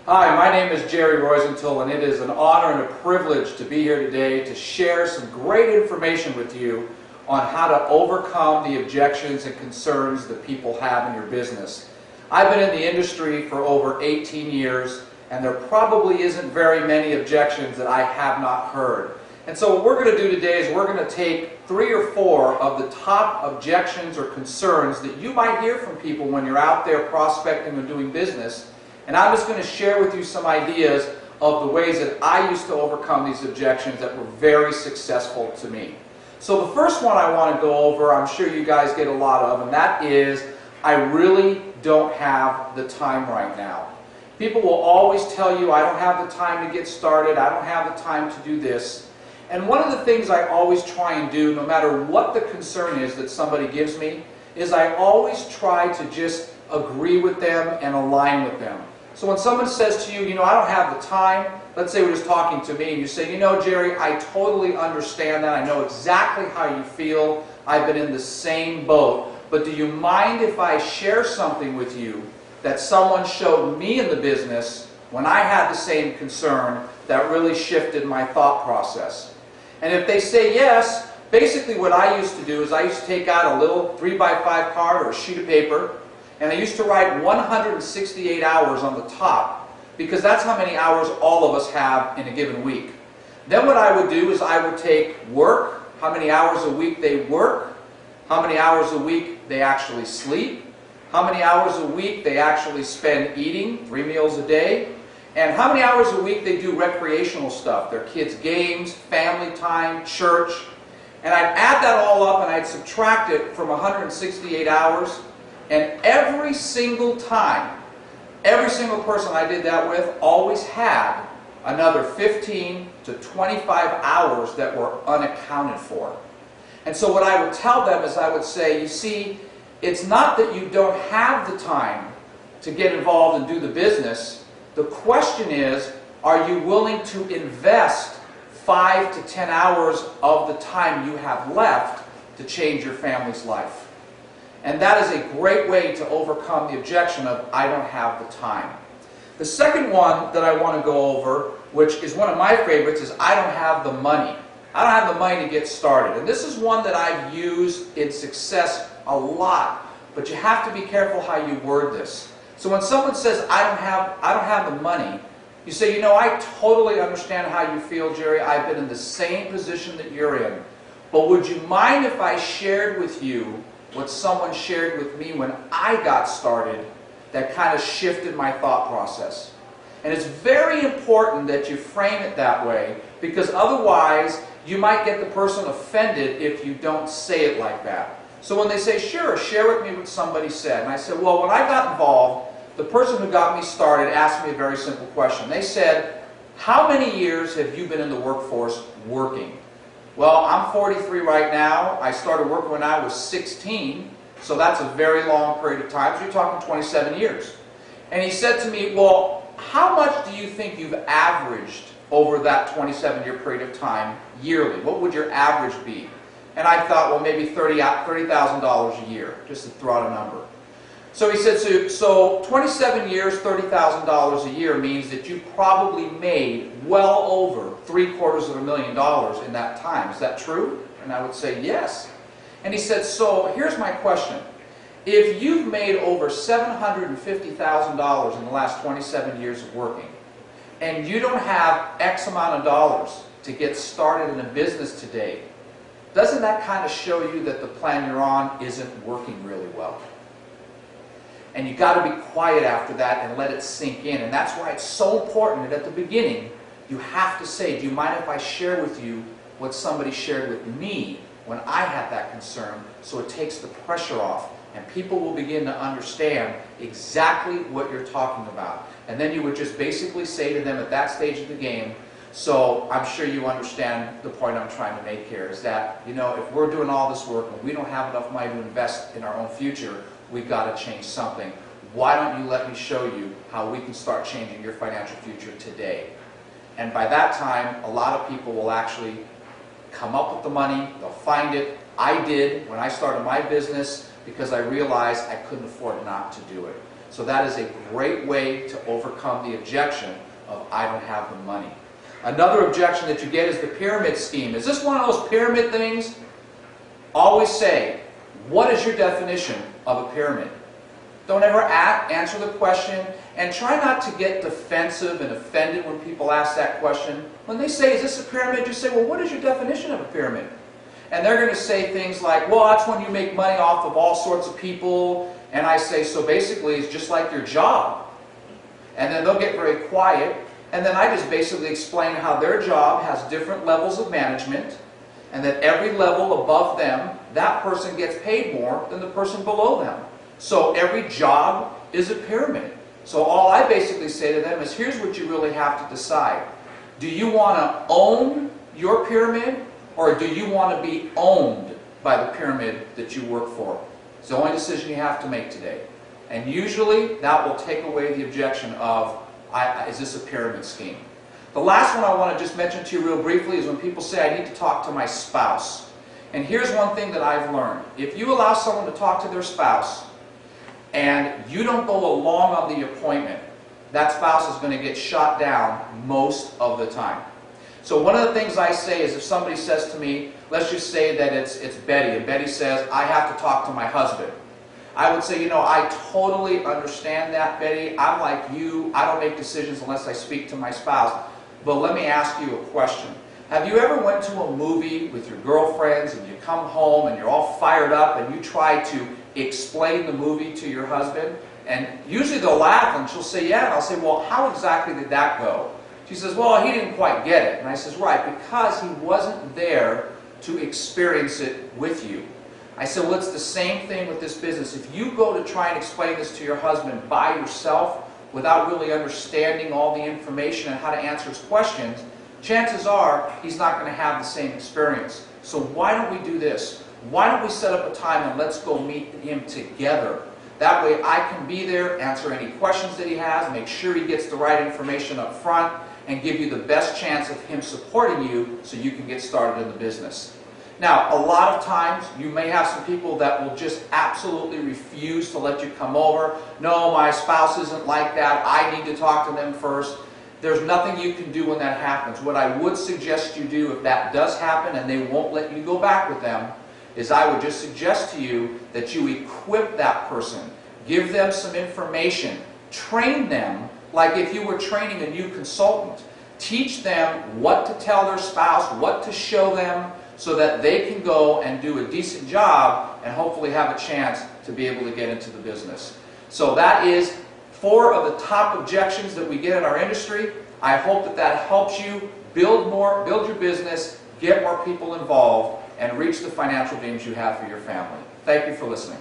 Hi, my name is Jerry Rosenthal, and it is an honor and a privilege to be here today to share some great information with you on how to overcome the objections and concerns that people have in your business. I've been in the industry for over 18 years, and there probably isn't very many objections that I have not heard. And so what we're going to do today is we're going to take 3 or 4 of the top objections or concerns that you might hear from people when you're out there prospecting or doing business. And I'm just going to share with you some ideas of the ways that I used to overcome these objections that were very successful to me. So the first one I want to go over, I'm sure you guys get a lot of, and that is, I really don't have the time right now. People will always tell you, I don't have the time to get started, I don't have the time to do this. And one of the things I always try and do, no matter what the concern is that somebody gives me, is I always try to just agree with them and align with them. So when someone says to you, I don't have the time, let's say we're just talking to me and you say, Jerry, I totally understand that. I know exactly how you feel. I've been in the same boat. But do you mind if I share something with you that someone showed me in the business when I had the same concern that really shifted my thought process? And if they say yes, basically what I used to do is I used to take out a little 3x5 card or a sheet of paper, and I used to write 168 hours on the top, because that's how many hours all of us have in a given week. Then what I would do is I would take work, how many hours a week they work, how many hours a week they actually sleep, how many hours a week they actually spend eating, 3 meals a day, and how many hours a week they do recreational stuff, their kids' games, family time, church. And I'd add that all up and I'd subtract it from 168 hours. And every single time, every single person I did that with always had another 15 to 25 hours that were unaccounted for. And so what I would tell them is I would say, you see, it's not that you don't have the time to get involved and do the business. The question is, are you willing to invest 5 to 10 hours of the time you have left to change your family's life? And that is a great way to overcome the objection of, I don't have the time. The second one that I want to go over, which is one of my favorites, is I don't have the money. I don't have the money to get started. And this is one that I've used in success a lot, but you have to be careful how you word this. So when someone says, I don't have the money, you say, I totally understand how you feel, Jerry. I've been in the same position that you're in. But would you mind if I shared with you what someone shared with me when I got started that kind of shifted my thought process? And it's very important that you frame it that way, because otherwise you might get the person offended if you don't say it like that. So when they say, sure, share with me what somebody said. And I said, well, when I got involved, the person who got me started asked me a very simple question. They said, how many years have you been in the workforce working? Well, I'm 43 right now. I started working when I was 16, so that's a very long period of time. So you're talking 27 years. And he said to me, well, how much do you think you've averaged over that 27-year period of time yearly? What would your average be? And I thought, well, maybe $30,000 a year, just to throw out a number. So he said, so 27 years, $30,000 a year means that you probably made well over $750,000 in that time. Is that true? And I would say, yes. And he said, so here's my question. If you've made over $750,000 in the last 27 years of working, and you don't have X amount of dollars to get started in a business today, doesn't that kind of show you that the plan you're on isn't working really well? And you got to be quiet after that and let it sink in. And that's why it's so important that at the beginning, you have to say, do you mind if I share with you what somebody shared with me when I had that concern, so it takes the pressure off. And people will begin to understand exactly what you're talking about. And then you would just basically say to them at that stage of the game, so I'm sure you understand the point I'm trying to make here, is that, if we're doing all this work and we don't have enough money to invest in our own future, we've got to change something. Why don't you let me show you how we can start changing your financial future today? And by that time, a lot of people will actually come up with the money, they'll find it. I did when I started my business, because I realized I couldn't afford not to do it. So that is a great way to overcome the objection of I don't have the money. Another objection that you get is the pyramid scheme. Is this one of those pyramid things? Always say, what is your definition of a pyramid? Don't ever answer the question, and try not to get defensive and offended when people ask that question. When they say, is this a pyramid? Just say, well, what is your definition of a pyramid? And they're going to say things like, well, that's when you make money off of all sorts of people. And I say, so basically it's just like your job. And then they'll get very quiet. And then I just basically explain how their job has different levels of management, and that every level above them, that person gets paid more than the person below them. So every job is a pyramid. So all I basically say to them is, here's what you really have to decide. Do you want to own your pyramid, or do you want to be owned by the pyramid that you work for? It's the only decision you have to make today. And usually that will take away the objection of, is this a pyramid scheme? The last one I want to just mention to you real briefly is when people say, I need to talk to my spouse. And here's one thing that I've learned. If you allow someone to talk to their spouse, and you don't go along on the appointment, that spouse is going to get shot down most of the time. So one of the things I say is, if somebody says to me, let's just say that it's Betty, and Betty says, I have to talk to my husband. I would say, I totally understand that, Betty. I'm like you. I don't make decisions unless I speak to my spouse. But let me ask you a question. Have you ever went to a movie with your girlfriends, and you come home and you're all fired up and you try to explain the movie to your husband? And usually they'll laugh and she'll say, yeah. And I'll say, well, how exactly did that go? She says, well, he didn't quite get it. And I says, right, because he wasn't there to experience it with you. I said, well, it's the same thing with this business. If you go to try and explain this to your husband by yourself without really understanding all the information and how to answer his questions, chances are he's not going to have the same experience. So why don't we do this? Why don't we set up a time and let's go meet him together? That way I can be there, answer any questions that he has, make sure he gets the right information up front, and give you the best chance of him supporting you so you can get started in the business. Now, a lot of times you may have some people that will just absolutely refuse to let you come over. No, my spouse isn't like that. I need to talk to them first. There's nothing you can do when that happens. What I would suggest you do if that does happen and they won't let you go back with them, is I would just suggest to you that you equip that person. Give them some information. Train them like if you were training a new consultant. Teach them what to tell their spouse, what to show them, so that they can go and do a decent job and hopefully have a chance to be able to get into the business. So that is 4 of the top objections that we get in our industry. I hope that that helps you build your business, get more people involved, and reach the financial dreams you have for your family. Thank you for listening.